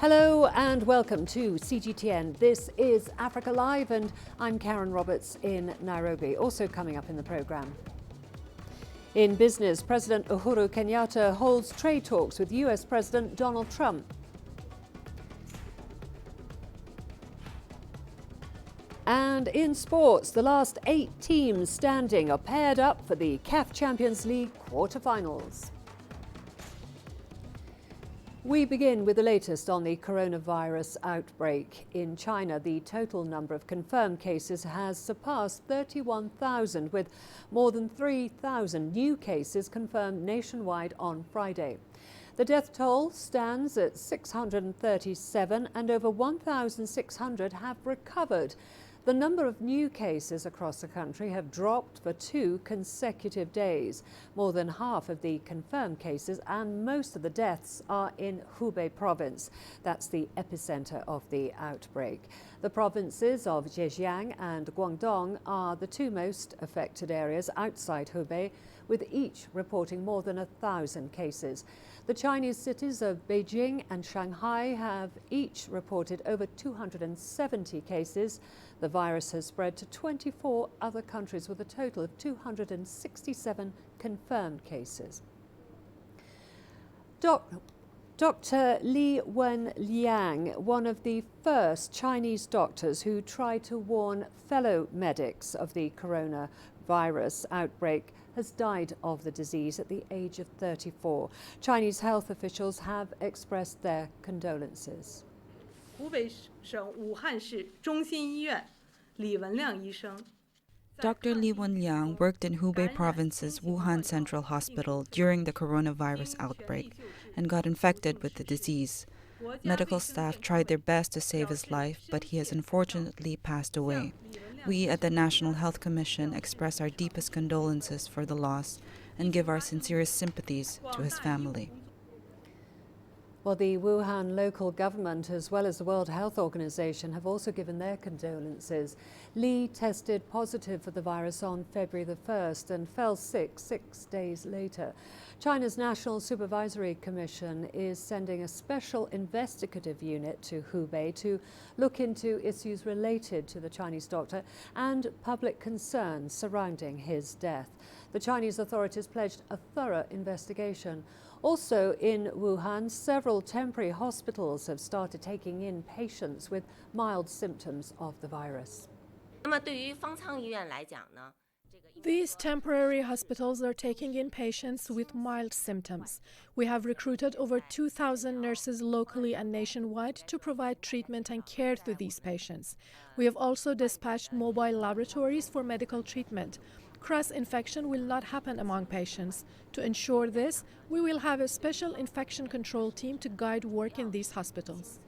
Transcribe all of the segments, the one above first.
Hello and welcome to CGTN. This is Africa Live and I'm Karen Roberts in Nairobi. Also coming up in the programme. In business, President Uhuru Kenyatta holds trade talks with US President Donald Trump. And in sports, the last 8 teams standing are paired up for the CAF Champions League quarter-finals. We begin with the latest on the coronavirus outbreak. In China, the total number of confirmed cases has surpassed 31,000, with more than 3,000 new cases confirmed nationwide on Friday. The death toll stands at 637 and over 1,600 have recovered. The number of new cases across the country have dropped for 2 consecutive days. More than half of the confirmed cases and most of the deaths are in Hubei province. That's the epicenter of the outbreak. The provinces of Zhejiang and Guangdong are the 2 most affected areas outside Hubei, with each reporting more than 1,000 cases. The Chinese cities of Beijing and Shanghai have each reported over 270 cases. The virus has spread to 24 other countries with a total of 267 confirmed cases. Dr. Wenliang, one of the first Chinese doctors who tried to warn fellow medics of the coronavirus outbreak, has died of the disease at the age of 34. Chinese health officials have expressed their condolences. 湖北省武汉市中心医院李文亮医生 Dr. Wenliang worked in Hubei province's Wuhan Central Hospital during the coronavirus outbreak and got infected with the disease. Medical staff tried their best to save his life, but he has unfortunately passed away. We at the National Health Commission express our deepest condolences for the loss and give our sincerest sympathies to his family. Well, the Wuhan local government as well as the World Health Organization have also given their condolences. Li tested positive for the virus on February the 1st and fell sick 6 days later. China's National Supervisory Commission is sending a special investigative unit to Hubei to look into issues related to the Chinese doctor and public concerns surrounding his death. The Chinese authorities pledged a thorough investigation. Also in Wuhan, several temporary hospitals have started taking in patients with mild symptoms of the virus. These temporary hospitals are taking in patients with mild symptoms. We have recruited over 2,000 nurses locally and nationwide to provide treatment and care to these patients. We have also dispatched mobile laboratories for medical treatment. Cross-infection will not happen among patients. To ensure this, we will have a special infection control team to guide work in these hospitals.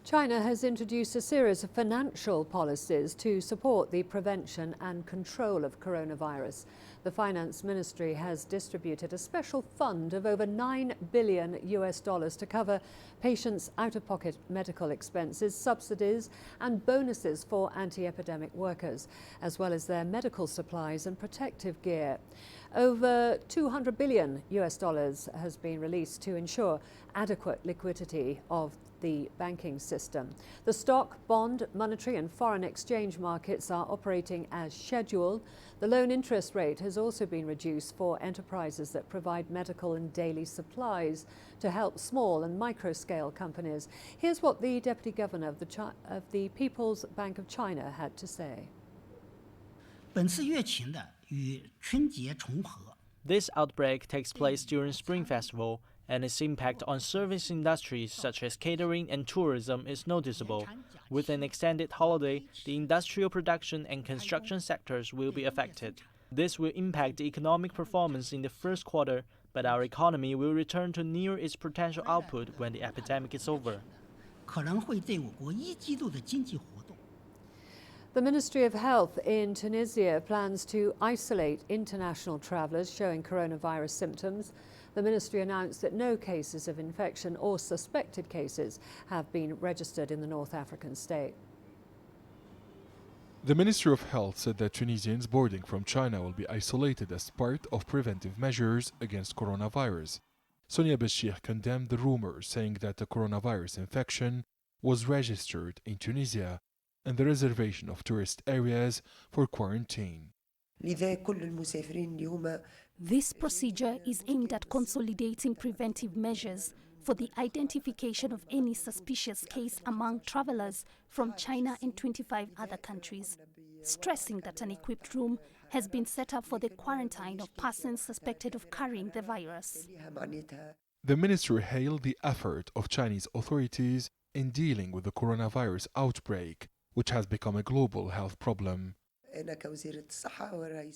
China has introduced a series of financial policies to support the prevention and control of coronavirus. The Finance Ministry has distributed a special fund of over $9 billion to cover patients' out-of-pocket medical expenses, subsidies and bonuses for anti-epidemic workers, as well as their medical supplies and protective gear. Over $200 billion has been released to ensure adequate liquidity of the banking system. The stock, bond, monetary and foreign exchange markets are operating as scheduled. The loan interest rate has also been reduced for enterprises that provide medical and daily supplies to help small and micro-scale companies. Here's what the Deputy Governor of the People's Bank of China had to say. This outbreak takes place during Spring Festival, and its impact on service industries such as catering and tourism is noticeable. With an extended holiday, the industrial production and construction sectors will be affected. This will impact the economic performance in the first quarter, but our economy will return to near its potential output when the epidemic is over. The Ministry of Health in Tunisia plans to isolate international travellers showing coronavirus symptoms. The ministry announced that no cases of infection or suspected cases have been registered in the North African state. The Ministry of Health said that Tunisians boarding from China will be isolated as part of preventive measures against coronavirus. Sonia Bashir condemned the rumors, saying that the coronavirus infection was registered in Tunisia and the reservation of tourist areas for quarantine. This procedure is aimed at consolidating preventive measures for the identification of any suspicious case among travelers from China and 25 other countries, stressing that an equipped room has been set up for the quarantine of persons suspected of carrying the virus. The minister hailed the effort of Chinese authorities in dealing with the coronavirus outbreak, which has become a global health problem.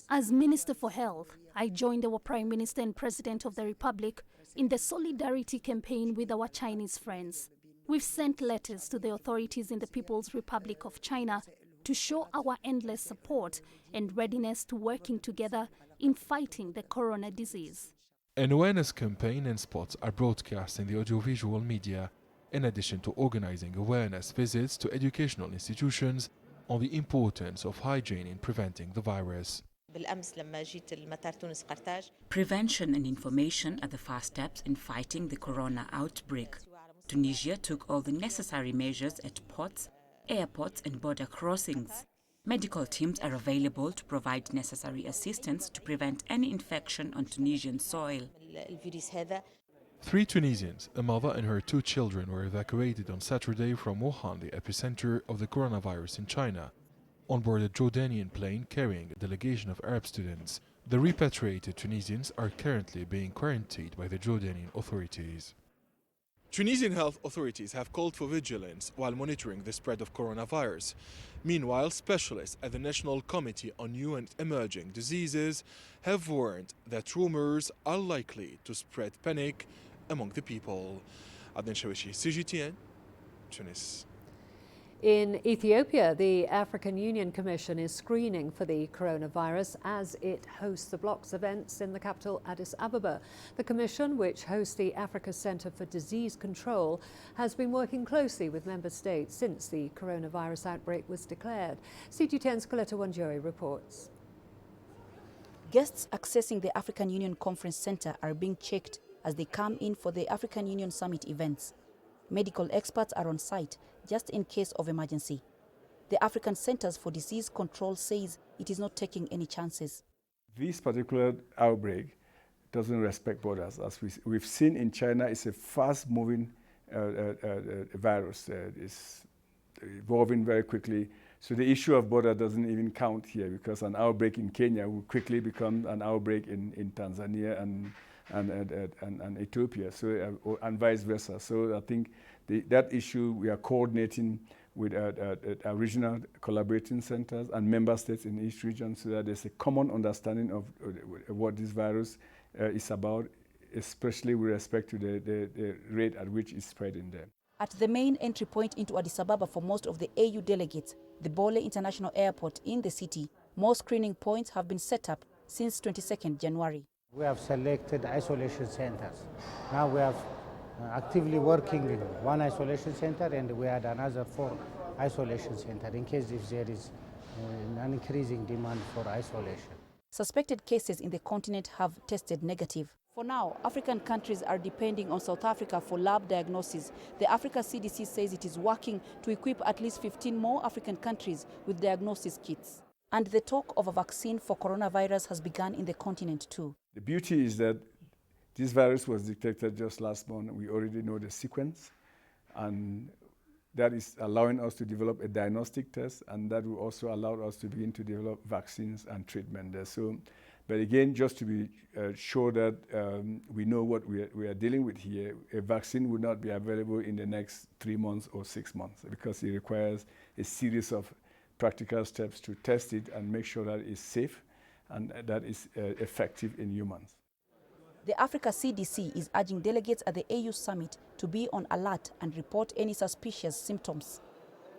As Minister for Health, I joined our Prime Minister and President of the Republic in the solidarity campaign with our Chinese friends. We've sent letters to the authorities in the People's Republic of China to show our endless support and readiness to working together in fighting the corona disease. An awareness campaign and spots are broadcast in the audiovisual media, in addition to organizing awareness visits to educational institutions on the importance of hygiene in preventing the virus. Prevention and information are the first steps in fighting the corona outbreak. Tunisia took all the necessary measures at ports, airports and border crossings. Medical teams are available to provide necessary assistance to prevent any infection on Tunisian soil. 3 Tunisians, a mother and her 2 children, were evacuated on Saturday from Wuhan, the epicenter of the coronavirus in China, on board a Jordanian plane carrying a delegation of Arab students. The repatriated Tunisians are currently being quarantined by the Jordanian authorities. Tunisian health authorities have called for vigilance while monitoring the spread of coronavirus. Meanwhile, specialists at the National Committee on New and Emerging Diseases have warned that rumors are likely to spread panic among the people. Adnan Shawishi, CGTN, Tunis. In Ethiopia, the African Union Commission is screening for the coronavirus as it hosts the bloc's events in the capital, Addis Ababa. The Commission, which hosts the Africa Centre for Disease Control, has been working closely with member states since the coronavirus outbreak was declared. CGTN's Coletta Wanjori reports. Guests accessing the African Union Conference Centre are being checked as they come in for the African Union Summit events. Medical experts are on site just in case of emergency. The African Centers for Disease Control says it is not taking any chances. This particular outbreak doesn't respect borders. As we've seen in China, it's a fast-moving virus. It's evolving very quickly. So the issue of border doesn't even count here, because an outbreak in Kenya will quickly become an outbreak in Tanzania and Ethiopia, so and vice versa. So I think that issue we are coordinating with our regional collaborating centers and member states in each region, so that there's a common understanding of what this virus is about, especially with respect to the rate at which it's spreading there. At the main entry point into Addis Ababa for most of the AU delegates, the Bole International Airport in the city, more screening points have been set up since 22nd January. We have selected isolation centers. Now we have actively working in one isolation center, and we had another 4 isolation centers in case if there is an increasing demand for isolation. Suspected cases in the continent have tested negative. For now, African countries are depending on South Africa for lab diagnosis. The Africa CDC says it is working to equip at least 15 more African countries with diagnosis kits. And the talk of a vaccine for coronavirus has begun in the continent too. The beauty is that this virus was detected just last month. We already know the sequence, and that is allowing us to develop a diagnostic test, and that will also allow us to begin to develop vaccines and treatment there. So, but again, just to be sure that we know what we are dealing with here, a vaccine would not be available in the next 3 months or 6 months, because it requires a series of practical steps to test it and make sure that it's safe and that it's effective in humans. The Africa CDC is urging delegates at the AU summit to be on alert and report any suspicious symptoms.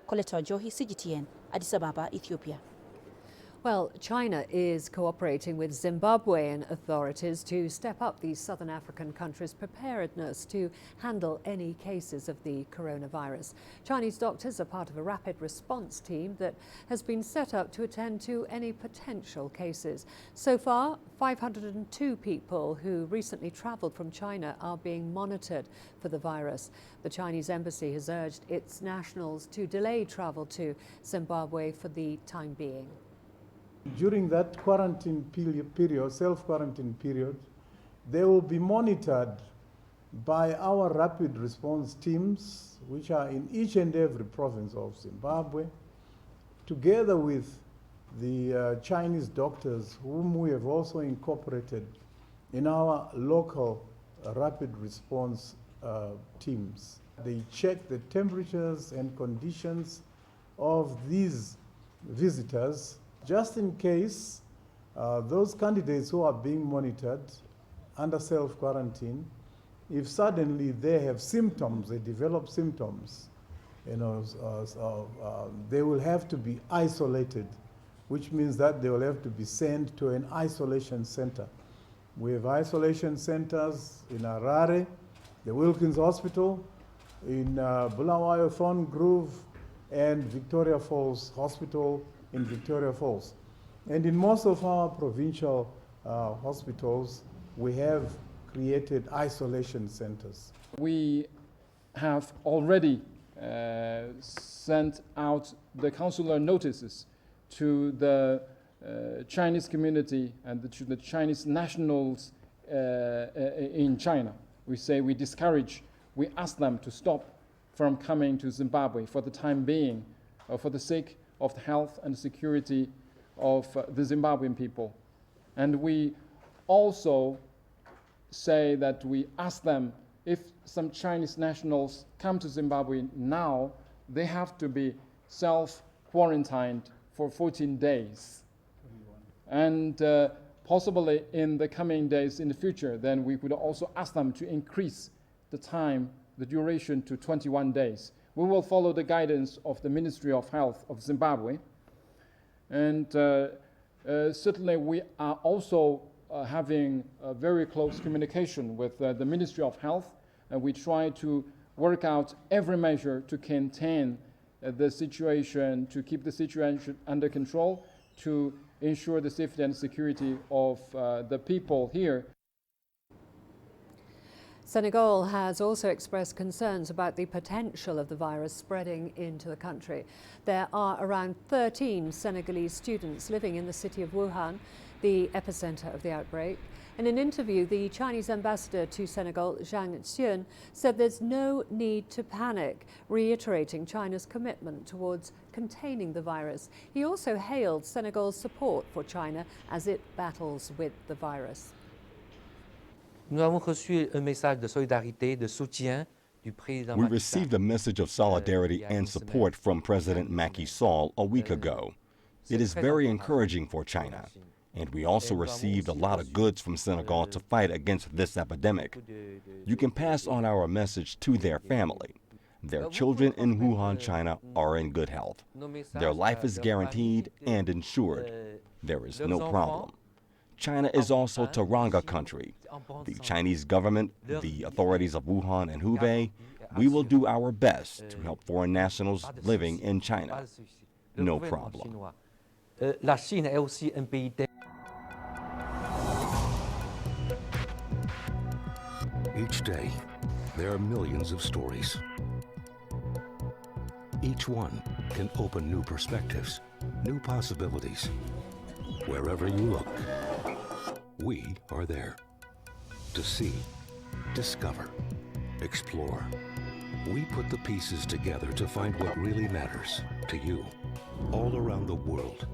Coletta Johi, CGTN, Addis Ababa, Ethiopia. Well, China is cooperating with Zimbabwean authorities to step up the southern African country's preparedness to handle any cases of the coronavirus. Chinese doctors are part of a rapid response team that has been set up to attend to any potential cases. So far, 502 people who recently travelled from China are being monitored for the virus. The Chinese embassy has urged its nationals to delay travel to Zimbabwe for the time being. During that quarantine period, self-quarantine period, they will be monitored by our rapid response teams, which are in each and every province of Zimbabwe, together with the Chinese doctors, whom we have also incorporated in our local rapid response teams. They check the temperatures and conditions of these visitors, just in case those candidates who are being monitored under self-quarantine, if suddenly they have symptoms, they develop symptoms, they will have to be isolated, which means that they will have to be sent to an isolation center. We have isolation centers in Harare, the Wilkins Hospital, in Bulawayo Thorn Grove, and Victoria Falls Hospital in Victoria Falls. And in most of our provincial hospitals, we have created isolation centers. We have already sent out the consular notices to the Chinese community and to the Chinese nationals in China. We say we ask them to stop from coming to Zimbabwe for the time being, for the sake of the health and security of the Zimbabwean people. And we also say that we ask them, if some Chinese nationals come to Zimbabwe now, they have to be self-quarantined for 14 days. And possibly in the coming days in the future, then we could also ask them to increase the time, the duration to 21 days. We will follow the guidance of the Ministry of Health of Zimbabwe. And certainly we are also having a very close communication with the Ministry of Health, and we try to work out every measure to contain the situation, to keep the situation under control, to ensure the safety and security of the people here. Senegal has also expressed concerns about the potential of the virus spreading into the country. There are around 13 Senegalese students living in the city of Wuhan, the epicenter of the outbreak. In an interview, the Chinese ambassador to Senegal, Zhang Xian, said there's no need to panic, reiterating China's commitment towards containing the virus. He also hailed Senegal's support for China as it battles with the virus. Nous avons reçu un message de solidarité, de soutien du président. We received a message of solidarity and support from President Macky Sall a week ago. It is very encouraging for China. And we also received a lot of goods from Senegal to fight against this epidemic. You can pass on our message to their family. Their children in Wuhan, China are in good health. Their life is guaranteed and insured. There is no problem. China is also Teranga country. The Chinese government, the authorities of Wuhan and Hubei, we will do our best to help foreign nationals living in China. No problem. La Chine est aussi un pays. Each day, there are millions of stories. Each one can open new perspectives, new possibilities. Wherever you look, we are there to see, discover, explore. We put the pieces together to find what really matters to you, all around the world,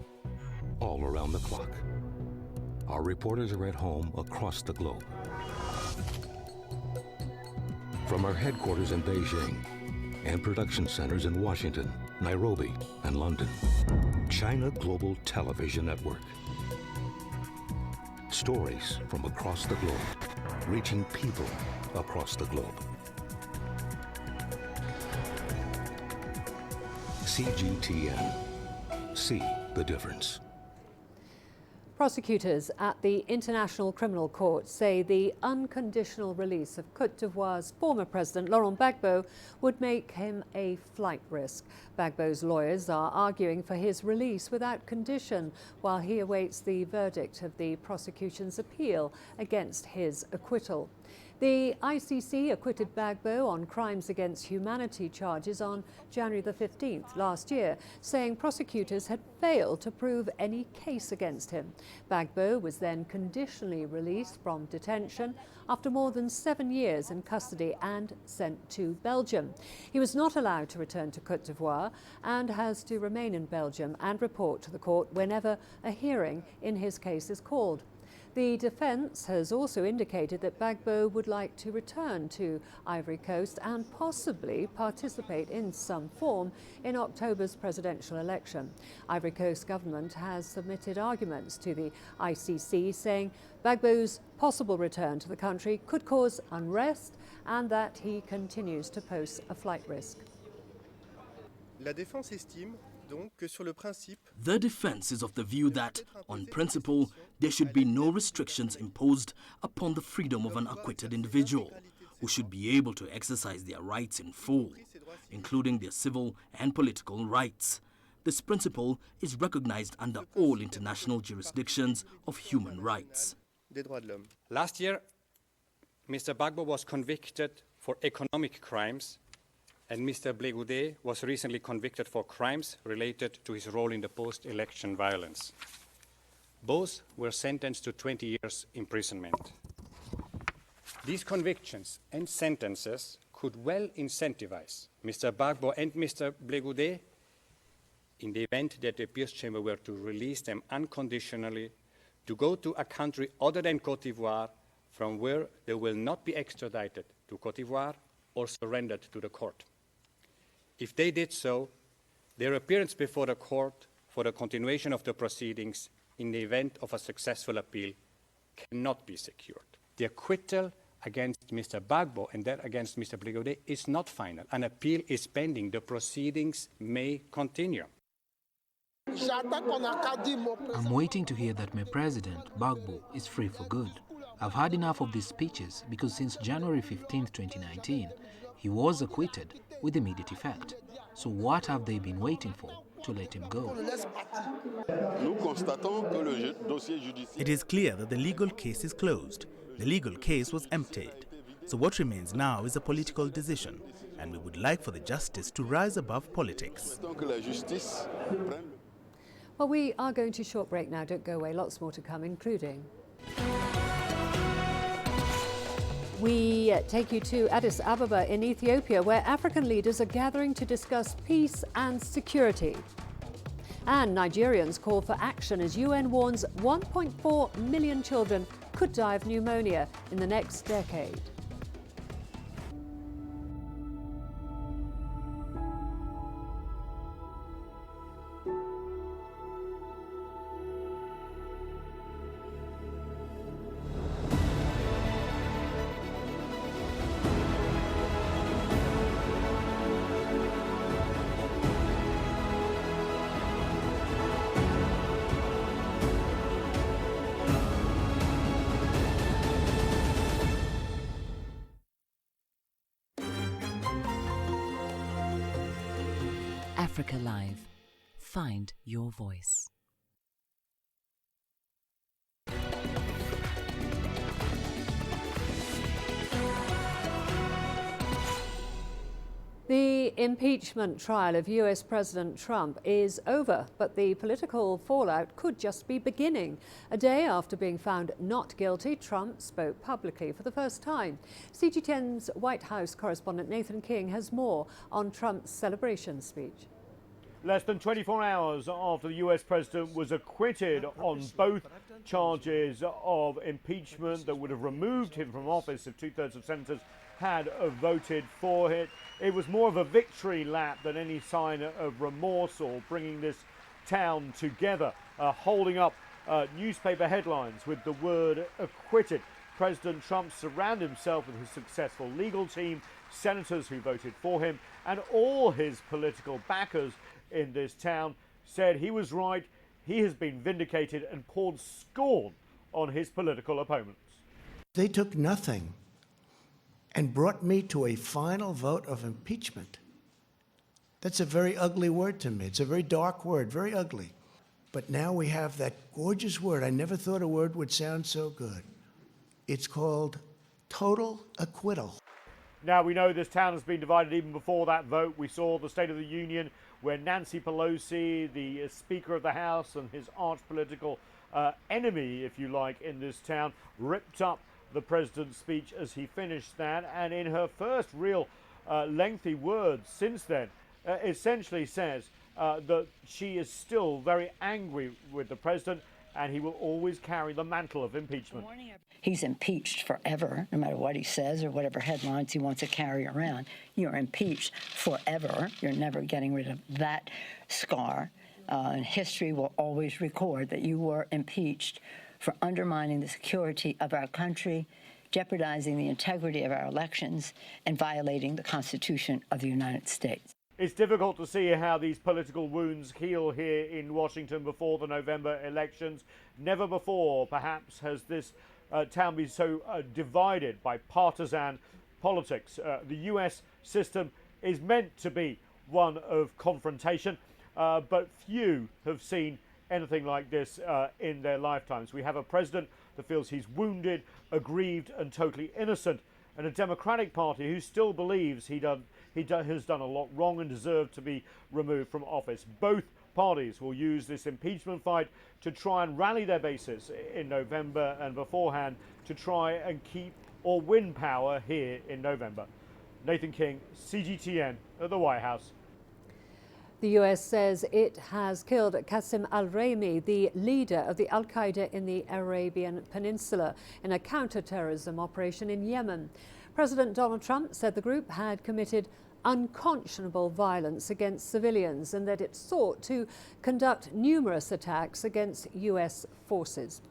all around the clock. Our reporters are at home across the globe. From our headquarters in Beijing and production centers in Washington, Nairobi, and London, China Global Television Network. Stories from across the globe, reaching people across the globe. CGTN. See the difference. Prosecutors at the International Criminal Court say the unconditional release of Côte d'Ivoire's former president, Laurent Gbagbo, would make him a flight risk. Gbagbo's lawyers are arguing for his release without condition while he awaits the verdict of the prosecution's appeal against his acquittal. The ICC acquitted Gbagbo on crimes against humanity charges on January the 15th last year, saying prosecutors had failed to prove any case against him. Gbagbo was then conditionally released from detention after more than 7 years in custody and sent to Belgium. He was not allowed to return to Côte d'Ivoire and has to remain in Belgium and report to the court whenever a hearing in his case is called. The defence has also indicated that Gbagbo would like to return to Ivory Coast and possibly participate in some form in October's presidential election. Ivory Coast government has submitted arguments to the ICC saying Gbagbo's possible return to the country could cause unrest and that he continues to pose a flight risk. La défense estime The defense is of the view that, on principle, there should be no restrictions imposed upon the freedom of an acquitted individual, who should be able to exercise their rights in full, including their civil and political rights. This principle is recognized under all international jurisdictions of human rights. Last year, Mr. Gbagbo was convicted for economic crimes, and Mr. Blé was recently convicted for crimes related to his role in the post-election violence. Both were sentenced to 20 years imprisonment. These convictions and sentences could well incentivize Mr. Gbagbo and Mr. Blé in the event that the appeals chamber were to release them unconditionally to go to a country other than Côte d'Ivoire from where they will not be extradited to Côte d'Ivoire or surrendered to the court. If they did so, their appearance before the court for the continuation of the proceedings in the event of a successful appeal cannot be secured. The acquittal against Mr. Gbagbo and that against Mr. Blé is not final. An appeal is pending. The proceedings may continue. I'm waiting to hear that my president, Gbagbo, is free for good. I've had enough of these speeches because since January 15, 2019, he was acquitted with immediate effect. So what have they been waiting for to let him go? It is clear that the legal case is closed. The legal case was emptied. So what remains now is a political decision, and we would like for the justice to rise above politics. Well, we are going to a short break now. Don't go away. Lots more to come, including... We take you to Addis Ababa in Ethiopia, where African leaders are gathering to discuss peace and security. And Nigerians call for action as UN warns 1.4 million children could die of pneumonia in the next decade. Africa Live. Find your voice. The impeachment trial of US President Trump is over, but the political fallout could just be beginning. A day after being found not guilty, Trump spoke publicly for the first time. CGTN's White House correspondent Nathan King has more on Trump's celebration speech. Less than 24 hours after the US president was acquitted on both charges of impeachment that would have removed him from office if two-thirds of senators had voted for it. It was more of a victory lap than any sign of remorse or bringing this town together, holding up newspaper headlines with the word acquitted. President Trump surrounded himself with his successful legal team, senators who voted for him, and all his political backers in this town said he was right, he has been vindicated and poured scorn on his political opponents. They took nothing and brought me to a final vote of impeachment. That's a very ugly word to me. It's a very dark word, very ugly. But now we have that gorgeous word. I never thought a word would sound so good. It's called total acquittal. Now, we know this town has been divided even before that vote. We saw the State of the Union where Nancy Pelosi, the Speaker of the House and his arch political enemy, if you like, in this town, ripped up the president's speech as he finished that. And in her first real lengthy words since then, essentially says that she is still very angry with the president and he will always carry the mantle of impeachment. He's impeached forever, no matter what he says or whatever headlines he wants to carry around. You're impeached forever. You're never getting rid of that scar. And history will always record that you were impeached for undermining the security of our country, jeopardizing the integrity of our elections, and violating the Constitution of the United States. It's difficult to see how these political wounds heal here in Washington before the November elections. Never before, perhaps, has this town been so divided by partisan politics. The US system is meant to be one of confrontation, but few have seen anything like this in their lifetimes. We have a president that feels he's wounded, aggrieved and totally innocent, and a Democratic Party who still believes he has done a lot wrong and deserved to be removed from office. Both parties will use this impeachment fight to try and rally their bases in November and beforehand to try and keep or win power here in November. Nathan King, CGTN at the White House. The US says it has killed Qasem al-Raymi, the leader of the Al-Qaeda in the Arabian Peninsula, in a counter-terrorism operation in Yemen. President Donald Trump said the group had committed unconscionable violence against civilians and that it sought to conduct numerous attacks against US forces.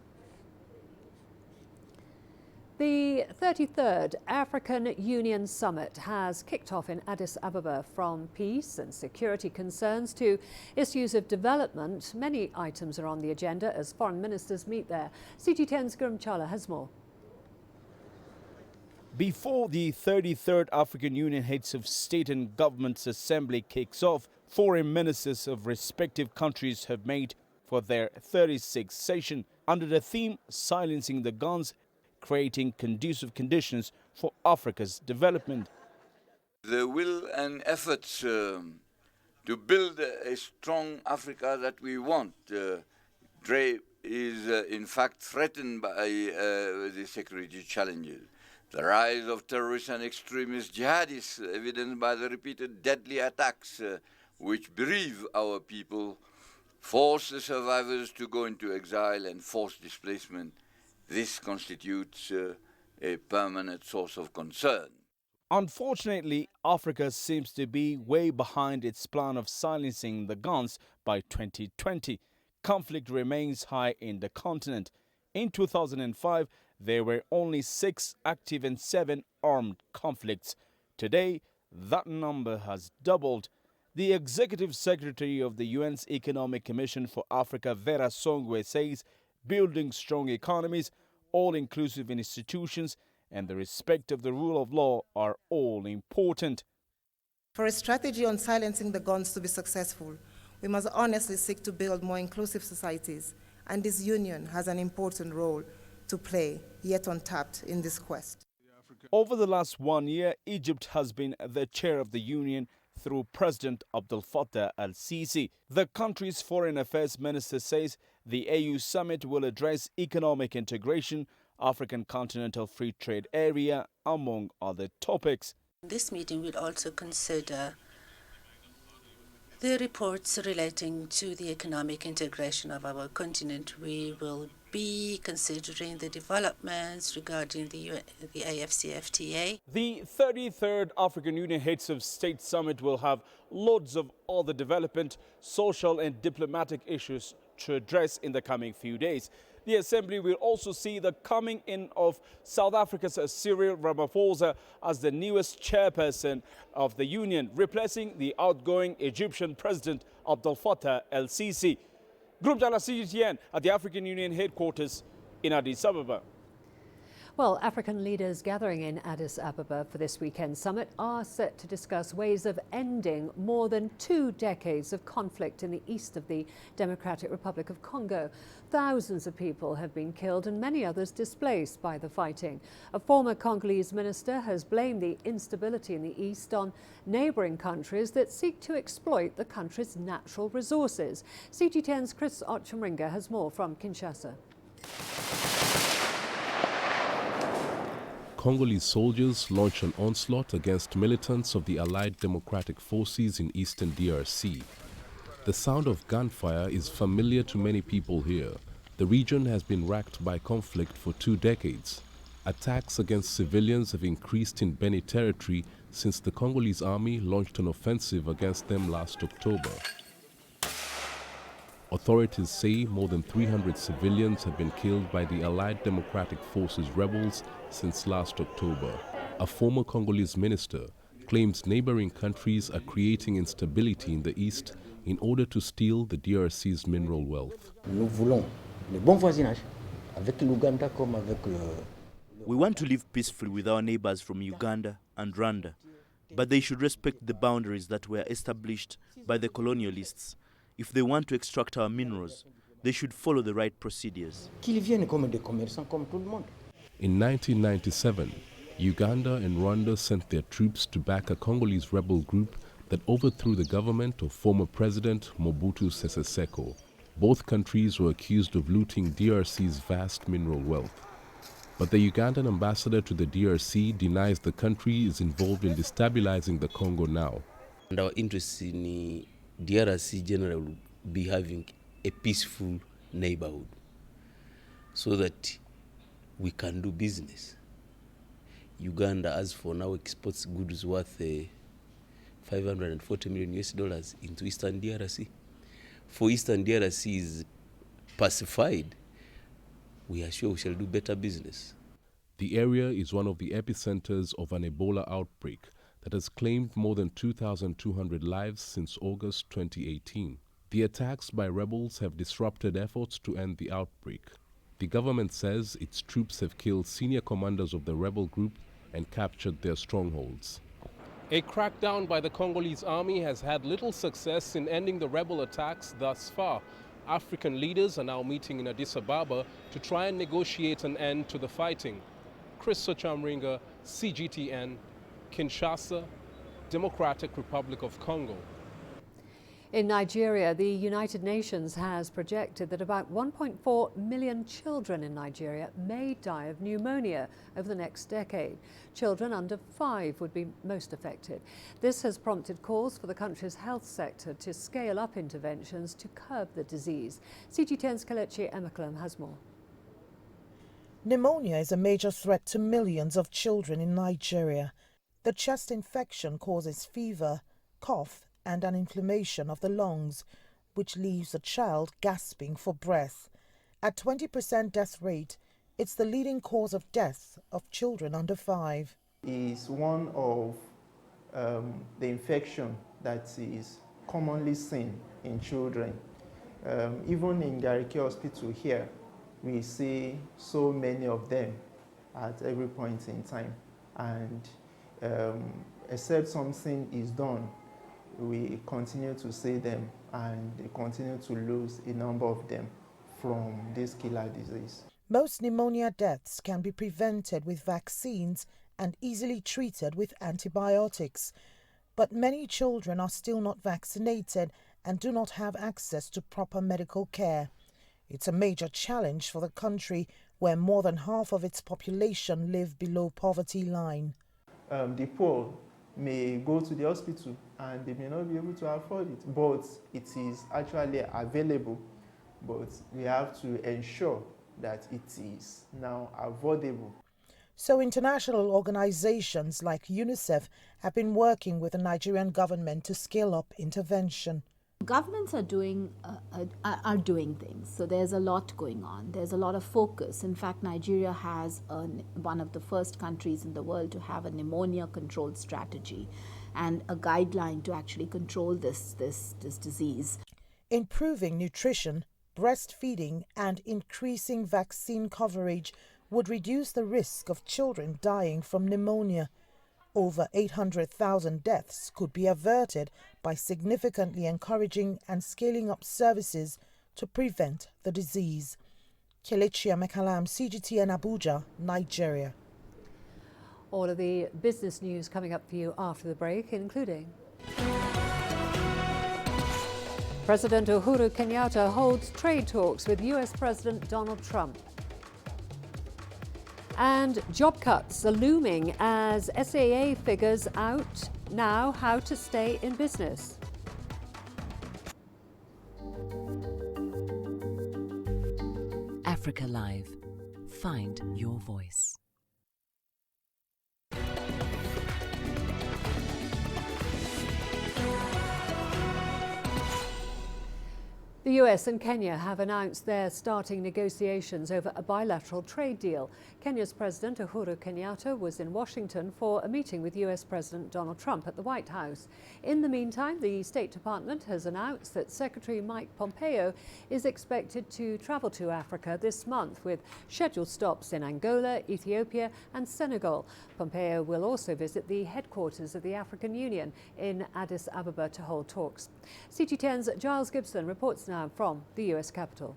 The 33rd African Union Summit has kicked off in Addis Ababa. From peace and security concerns to issues of development, many items are on the agenda as foreign ministers meet there. CGTN's Gurum Chala has more. Before the 33rd African Union Heads of State and Governments Assembly kicks off, foreign ministers of respective countries have made for their 36th session under the theme Silencing the Guns, creating conducive conditions for Africa's development. The will and efforts to build a strong Africa that we want is in fact threatened by the security challenges. The rise of terrorist and extremist jihadists, evidenced by the repeated deadly attacks which bereave our people, force the survivors to go into exile and forced displacement. This constitutes a permanent source of concern. Unfortunately, Africa seems to be way behind its plan of silencing the guns by 2020. Conflict remains high in the continent. In 2005, there were only 6 active and 7 armed conflicts. Today, that number has doubled. The Executive Secretary of the UN's Economic Commission for Africa, Vera Songwe, says building strong economies, all-inclusive institutions, and the respect of the rule of law are all important. For a strategy on silencing the guns to be successful, we must honestly seek to build more inclusive societies, and this union has an important role to play, yet untapped in this quest. Over the last 1 year, Egypt has been the chair of the union through President Abdel Fattah al-Sisi. The country's foreign affairs minister says the AU summit will address economic integration, African Continental Free Trade Area, among other topics. This meeting will also consider the reports relating to the economic integration of our continent. We will be considering the developments regarding the AFCFTA. The 33rd African Union Heads of State Summit will have loads of other development, social and diplomatic issues to address in the coming few days. The Assembly will also see the coming in of South Africa's Cyril Ramaphosa as the newest chairperson of the Union, replacing the outgoing Egyptian President Abdel Fattah el-Sisi. Group Jala CGTN at the African Union headquarters in Addis Ababa. Well, African leaders gathering in Addis Ababa for this weekend summit are set to discuss ways of ending more than 2 decades of conflict in the east of the Democratic Republic of Congo. Thousands of people have been killed and many others displaced by the fighting. A former Congolese minister has blamed the instability in the east on neighbouring countries that seek to exploit the country's natural resources. CGTN's Chris Ochemringa has more from Kinshasa. Congolese soldiers launched an onslaught against militants of the Allied Democratic Forces in eastern DRC. The sound of gunfire is familiar to many people here. The region has been racked by conflict for 2 decades. Attacks against civilians have increased in Beni territory since the Congolese army launched an offensive against them last October. Authorities say more than 300 civilians have been killed by the Allied Democratic Forces rebels since last October. A former Congolese minister claims neighboring countries are creating instability in the east in order to steal the DRC's mineral wealth. We want to live peacefully with our neighbors from Uganda and Rwanda, but they should respect the boundaries that were established by the colonialists. If they want to extract our minerals, they should follow the right procedures. In 1997, Uganda and Rwanda sent their troops to back a Congolese rebel group that overthrew the government of former President Mobutu Sese Seko. Both countries were accused of looting DRC's vast mineral wealth. But the Ugandan ambassador to the DRC denies the country is involved in destabilizing the Congo now. And our interest in DRC generally will be having a peaceful neighborhood so that we can do business. Uganda, as for now, exports goods worth $540 million into Eastern DRC. For Eastern DRC is pacified, we are sure we shall do better business. The area is one of the epicenters of an Ebola outbreak that has claimed more than 2,200 lives since August 2018. The attacks by rebels have disrupted efforts to end the outbreak. The government says its troops have killed senior commanders of the rebel group and captured their strongholds. A crackdown by the Congolese army has had little success in ending the rebel attacks thus far. African leaders are now meeting in Addis Ababa to try and negotiate an end to the fighting. Chris Ochemringa, CGTN, Kinshasa, Democratic Republic of Congo. In Nigeria, the United Nations has projected that about 1.4 million children in Nigeria may die of pneumonia over the next decade. Children under 5 would be most affected. This has prompted calls for the country's health sector to scale up interventions to curb the disease. CGTN's Kelechi Emeklem has more. Pneumonia is a major threat to millions of children in Nigeria. The chest infection causes fever, cough, and an inflammation of the lungs, which leaves the child gasping for breath. At 20% death rate, it's the leading cause of death of children under 5. It's one of the infection that is commonly seen in children. Even in Gariki Hospital here, we see so many of them at every point in time. And except something is done, we continue to see them and they continue to lose a number of them from this killer disease. Most pneumonia deaths can be prevented with vaccines and easily treated with antibiotics. But many children are still not vaccinated and do not have access to proper medical care. It's a major challenge for the country where more than half of its population live below poverty line. The poor may go to the hospital and they may not be able to afford it, but it is actually available. But we have to ensure that it is now affordable. So international organizations like UNICEF have been working with the Nigerian government to scale up intervention. Governments are doing things, so there's a lot going on. There's a lot of focus. In fact, Nigeria has one of the first countries in the world to have a pneumonia control strategy and a guideline to actually control this disease. Improving nutrition breastfeeding and increasing vaccine coverage would reduce the risk of children dying from pneumonia. Over 800,000 deaths could be averted by significantly encouraging and scaling up services to prevent the disease. Kelechi Mekalam, CGTN Abuja, Nigeria. All of the business news coming up for you after the break, including President Uhuru Kenyatta holds trade talks with US President Donald Trump. And job cuts are looming as SAA figures out now how to stay in business. Africa Live. Find your voice. The US and Kenya have announced they're starting negotiations over a bilateral trade deal. Kenya's President Uhuru Kenyatta was in Washington for a meeting with US President Donald Trump at the White House. In the meantime, the State Department has announced that Secretary Mike Pompeo is expected to travel to Africa this month with scheduled stops in Angola, Ethiopia and Senegal. Pompeo will also visit the headquarters of the African Union in Addis Ababa to hold talks. CGTN's Giles Gibson reports now from the US Capitol.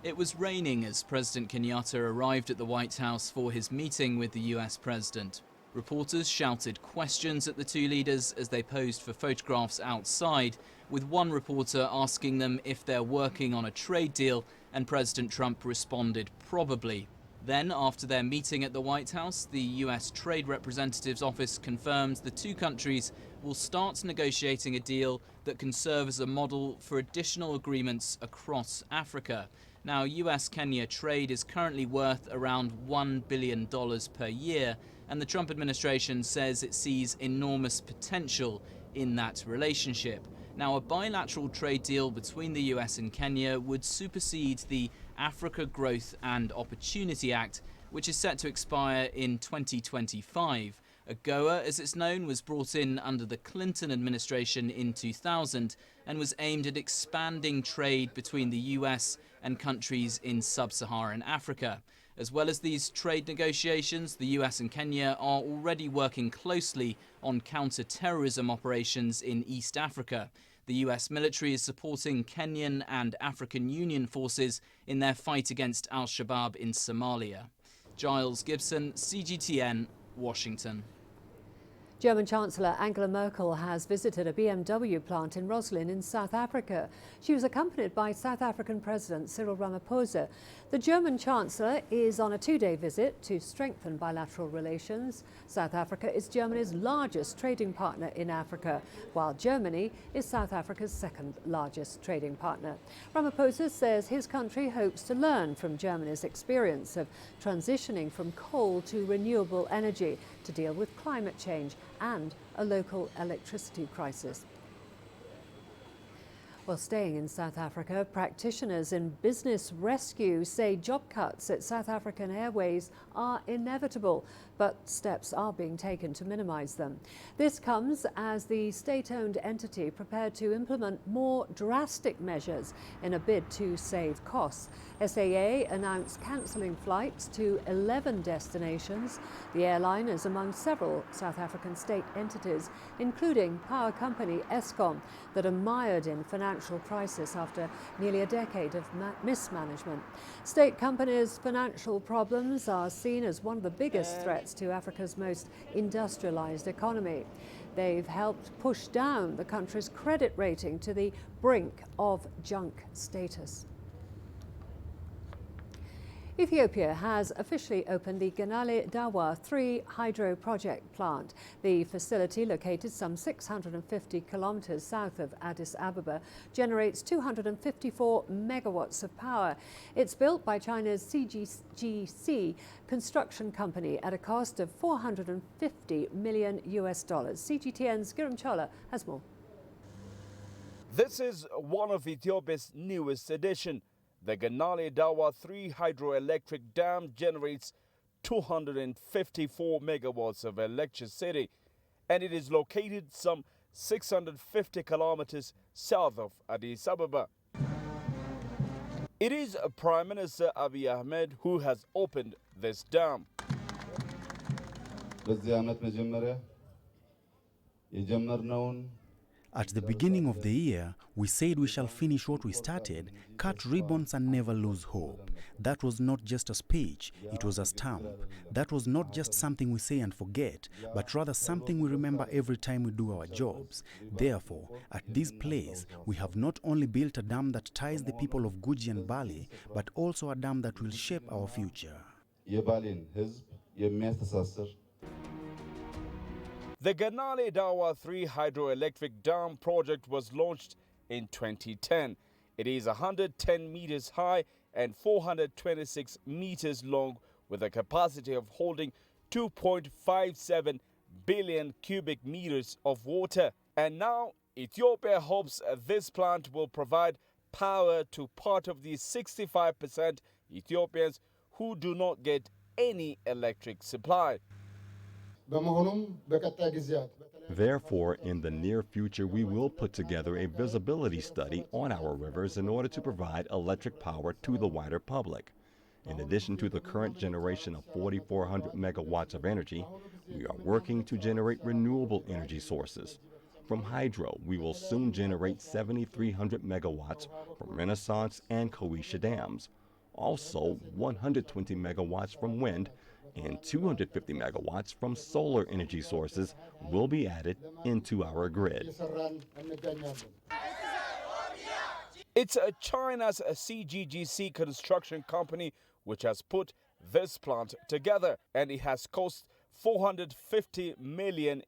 It was raining as President Kenyatta arrived at the White House for his meeting with the US President. Reporters shouted questions at the two leaders as they posed for photographs outside, with one reporter asking them if they're working on a trade deal, and President Trump responded, probably. Then, after their meeting at the White House, the US Trade Representative's office confirmed the two countries will start negotiating a deal that can serve as a model for additional agreements across Africa. Now, US-Kenya trade is currently worth around $1 billion per year, and the Trump administration says it sees enormous potential in that relationship. Now, a bilateral trade deal between the US and Kenya would supersede the Africa Growth and Opportunity Act, which is set to expire in 2025. AGOA, as it's known, was brought in under the Clinton administration in 2000 and was aimed at expanding trade between the US and countries in sub-Saharan Africa. As well as these trade negotiations, the US and Kenya are already working closely on counter-terrorism operations in East Africa. The US military is supporting Kenyan and African Union forces in their fight against Al-Shabaab in Somalia. Giles Gibson, CGTN, Washington. German Chancellor Angela Merkel has visited a BMW plant in Roslin in South Africa. She was accompanied by South African President Cyril Ramaphosa. The German Chancellor is on a two-day visit to strengthen bilateral relations. South Africa is Germany's largest trading partner in Africa, while Germany is South Africa's second largest trading partner. Ramaphosa says his country hopes to learn from Germany's experience of transitioning from coal to renewable energy to deal with climate change and a local electricity crisis. Well, staying in South Africa, practitioners in business rescue say job cuts at South African Airways are inevitable, but steps are being taken to minimize them. This comes as the state-owned entity prepared to implement more drastic measures in a bid to save costs. SAA announced cancelling flights to 11 destinations. The airline is among several South African state entities, including power company Eskom, that are mired in financial crisis after nearly a decade of mismanagement. State companies' financial problems are seen as one of the biggest threats to Africa's most industrialized economy. They've helped push down the country's credit rating to the brink of junk status. Ethiopia has officially opened the Ganale Dawa 3 hydro project plant. The facility, located some 650 kilometers south of Addis Ababa, generates 254 megawatts of power. It's built by China's CGC construction company at a cost of $450 million. CGTN's Giram Chola has more. This is one of Ethiopia's newest additions. The Ganale Dawa 3 hydroelectric dam generates 254 megawatts of electricity, and it is located some 650 kilometers south of Addis Ababa. It is Prime Minister Abiy Ahmed who has opened this dam. At the beginning of the year, we said we shall finish what we started, cut ribbons and never lose hope. That was not just a speech, it was a stamp. That was not just something we say and forget, but rather something we remember every time we do our jobs. Therefore, at this place, we have not only built a dam that ties the people of Guji and Bali, but also a dam that will shape our future. The Ganale Dawa 3 hydroelectric dam project was launched in 2010. It is 110 meters high and 426 meters long, with a capacity of holding 2.57 billion cubic meters of water. And now Ethiopia hopes this plant will provide power to part of the 65% Ethiopians who do not get any electric supply. Therefore, in the near future, we will put together a visibility study on our rivers in order to provide electric power to the wider public. In addition to the current generation of 4,400 megawatts of energy, we are working to generate renewable energy sources. From hydro, we will soon generate 7,300 megawatts from Renaissance and Koisha dams. Also, 120 megawatts from wind and 250 megawatts from solar energy sources will be added into our grid. It's China's CGGC construction company which has put this plant together, and it has cost $450 million.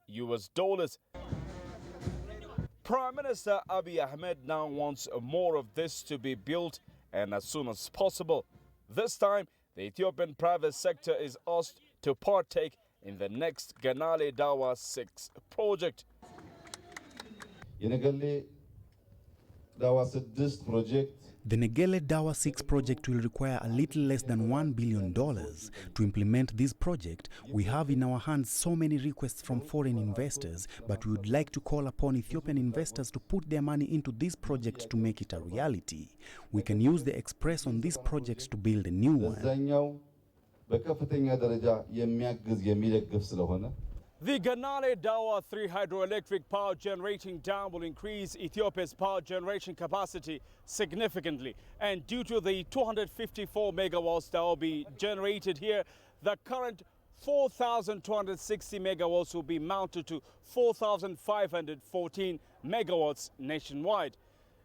Prime Minister Abiy Ahmed now wants more of this to be built, and as soon as possible. This time, the Ethiopian private sector is asked to partake in the next Ganale Dawa 6 project. The Negele Dawa 6 project will require a little less than $1 billion. To implement this project, we have in our hands so many requests from foreign investors, but we would like to call upon Ethiopian investors to put their money into this project to make it a reality. We can use the express on this project to build a new one. The Ganale Dawa 3 hydroelectric power generating dam will increase Ethiopia's power generation capacity significantly. And due to the 254 megawatts that will be generated here, the current 4,260 megawatts will be mounted to 4,514 megawatts nationwide.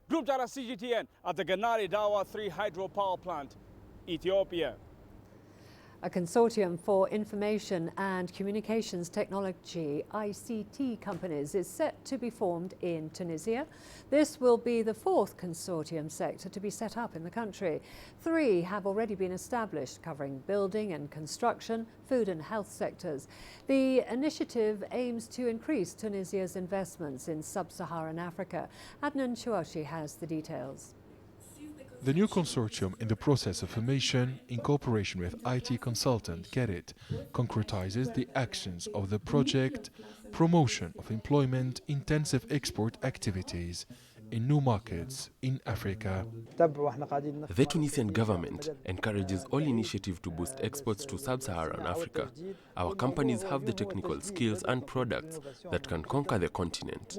Group Data CGTN at the Ganale Dawa 3 hydropower plant, Ethiopia. A consortium for information and communications technology, ICT companies, is set to be formed in Tunisia. This will be the fourth consortium sector to be set up in the country. 3 have already been established, covering building and construction, food and health sectors. The initiative aims to increase Tunisia's investments in sub-Saharan Africa. Adnan Chouachi has the details. The new consortium, in the process of formation, in cooperation with IT consultant Gerit, concretizes the actions of the project: promotion of employment, intensive export activities in new markets in Africa. The Tunisian government encourages all initiatives to boost exports to sub-Saharan Africa. Our companies have the technical skills and products that can conquer the continent.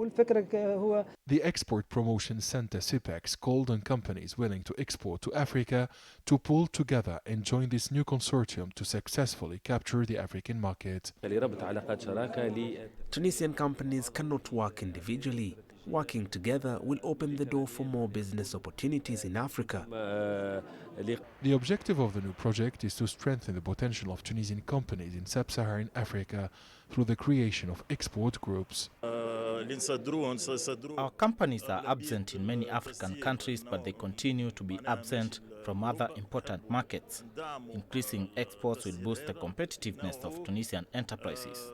The Export Promotion Center CPEX called on companies willing to export to Africa to pull together and join this new consortium to successfully capture the African market. Tunisian companies cannot work individually. Working together will open the door for more business opportunities in Africa. The objective of the new project is to strengthen the potential of Tunisian companies in sub-Saharan Africa through the creation of export groups. Our companies are absent in many African countries, but they continue to be absent from other important markets. Increasing exports will boost the competitiveness of Tunisian enterprises.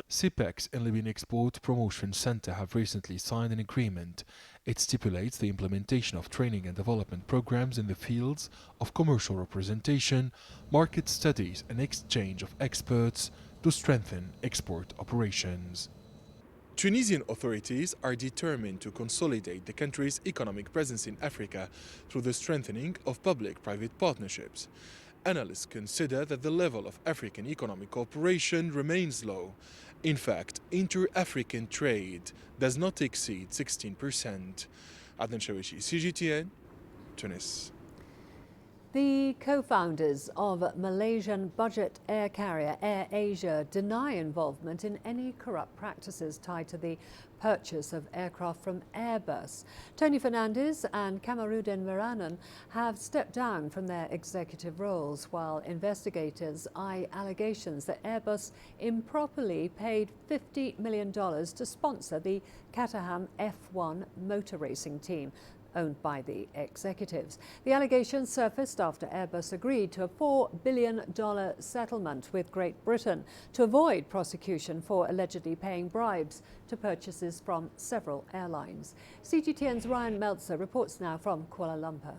CPEX and Libyan Export Promotion Center have recently signed an agreement. It stipulates the implementation of training and development programs in the fields of commercial representation, market studies and exchange of experts to strengthen export operations. Tunisian authorities are determined to consolidate the country's economic presence in Africa through the strengthening of public-private partnerships. Analysts consider that the level of African economic cooperation remains low. In fact, inter-African trade does not exceed 16%. Adnan Shawishi, CGTN, Tunis. The co-founders of Malaysian budget air carrier AirAsia deny involvement in any corrupt practices tied to the purchase of aircraft from Airbus. Tony Fernandes and Kamarudin Miranan have stepped down from their executive roles, while investigators eye allegations that Airbus improperly paid $50 million to sponsor the Caterham F1 motor racing team, owned by the executives. The allegations surfaced after Airbus agreed to a $4 billion settlement with Great Britain to avoid prosecution for allegedly paying bribes to purchases from several airlines. CGTN's Ryan Meltzer reports now from Kuala Lumpur.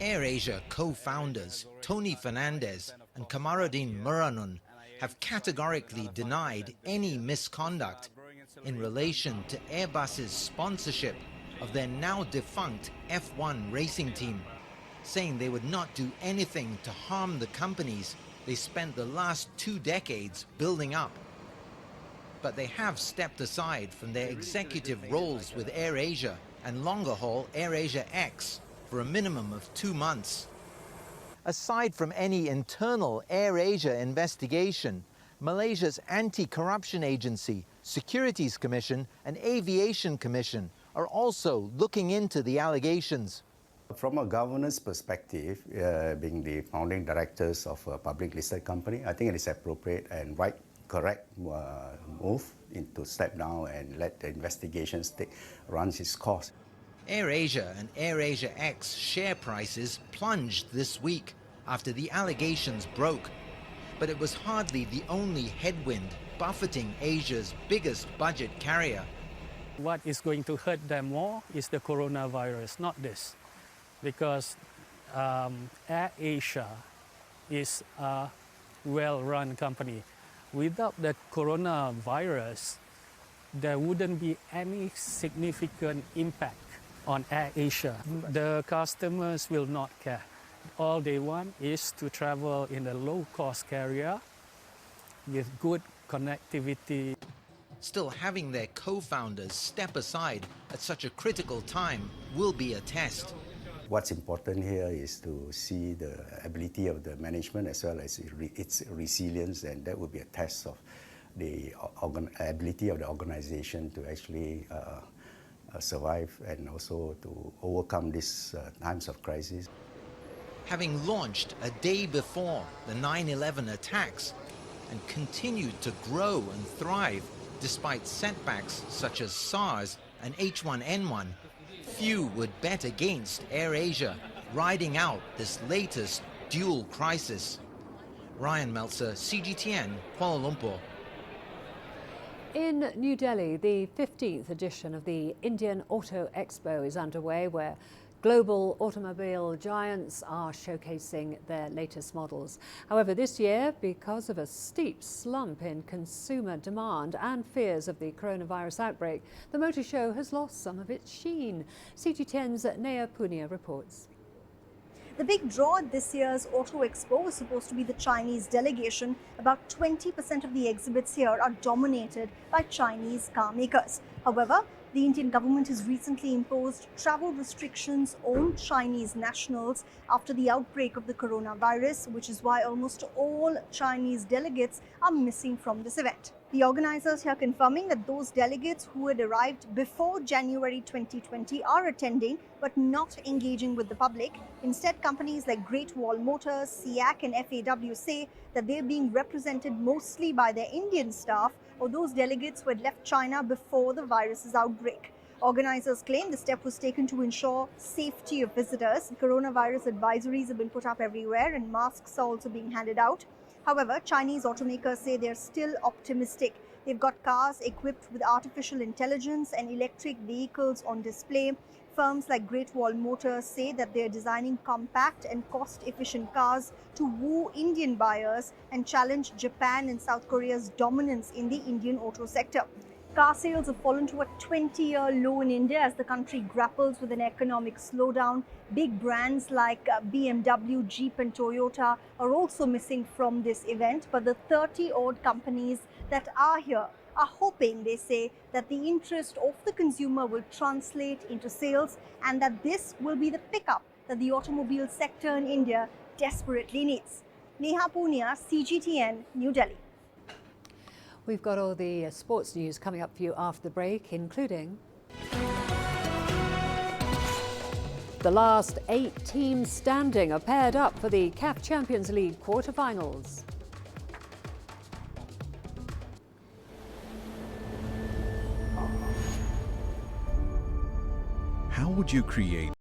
AirAsia co-founders Tony Fernandes and Kamarudin Miranan have categorically denied any misconduct in relation to Airbus's sponsorship of their now defunct F1 racing team, saying they would not do anything to harm the companies they spent the last 2 decades building up. But they have stepped aside from their executive roles with AirAsia and longer-haul AirAsia X for a minimum of 2 months. Aside from any internal AirAsia investigation, Malaysia's anti-corruption agency, Securities Commission and Aviation Commission are also looking into the allegations. From a governance perspective, being the founding directors of a public listed company, I think it is appropriate and correct move to step down and let the investigations run its course. AirAsia and AirAsia X share prices plunged this week after the allegations broke. But it was hardly the only headwind buffeting Asia's biggest budget carrier. What is going to hurt them more is the coronavirus, not this. Because AirAsia is a well-run company. Without the coronavirus, there wouldn't be any significant impact on AirAsia. The customers will not care. All they want is to travel in a low-cost carrier with good connectivity. Still, having their co-founders step aside at such a critical time will be a test. What's important here is to see the ability of the management as well as its resilience, and that will be a test of the ability of the organization to actually survive and also to overcome these times of crisis. Having launched a day before the 9/11 attacks and continued to grow and thrive despite setbacks such as SARS and H1N1, few would bet against AirAsia riding out this latest dual crisis. Ryan Meltzer, CGTN, Kuala Lumpur. In New Delhi, the 15th edition of the Indian Auto Expo is underway, where global automobile giants are showcasing their latest models. However, this year, because of a steep slump in consumer demand and fears of the coronavirus outbreak, the motor show has lost some of its sheen. CGTN's Naya Punia reports. The big draw at this year's Auto Expo was supposed to be the Chinese delegation. About 20% of the exhibits here are dominated by Chinese car makers. However, the Indian government has recently imposed travel restrictions on Chinese nationals after the outbreak of the coronavirus, which is why almost all Chinese delegates are missing from this event. The organizers here confirming that those delegates who had arrived before January 2020 are attending but not engaging with the public. Instead, companies like Great Wall Motors, SIAC and FAW say that they're being represented mostly by their Indian staff or those delegates who had left China before the virus's outbreak. Organizers claim the step was taken to ensure safety of visitors. Coronavirus advisories have been put up everywhere and masks are also being handed out. However, Chinese automakers say they're still optimistic. They've got cars equipped with artificial intelligence and electric vehicles on display. Firms like Great Wall Motors say that they are designing compact and cost-efficient cars to woo Indian buyers and challenge Japan and South Korea's dominance in the Indian auto sector. Car sales have fallen to a 20-year low in India as the country grapples with an economic slowdown. Big brands like BMW, Jeep and Toyota are also missing from this event, but the 30-odd companies that are here are hoping, they say, that the interest of the consumer will translate into sales and that this will be the pickup that the automobile sector in India desperately needs. Neha Punia, CGTN, New Delhi. We've got all the sports news coming up for you after the break, including the last 8 teams standing are paired up for the CAF Champions League quarter-finals. How would you create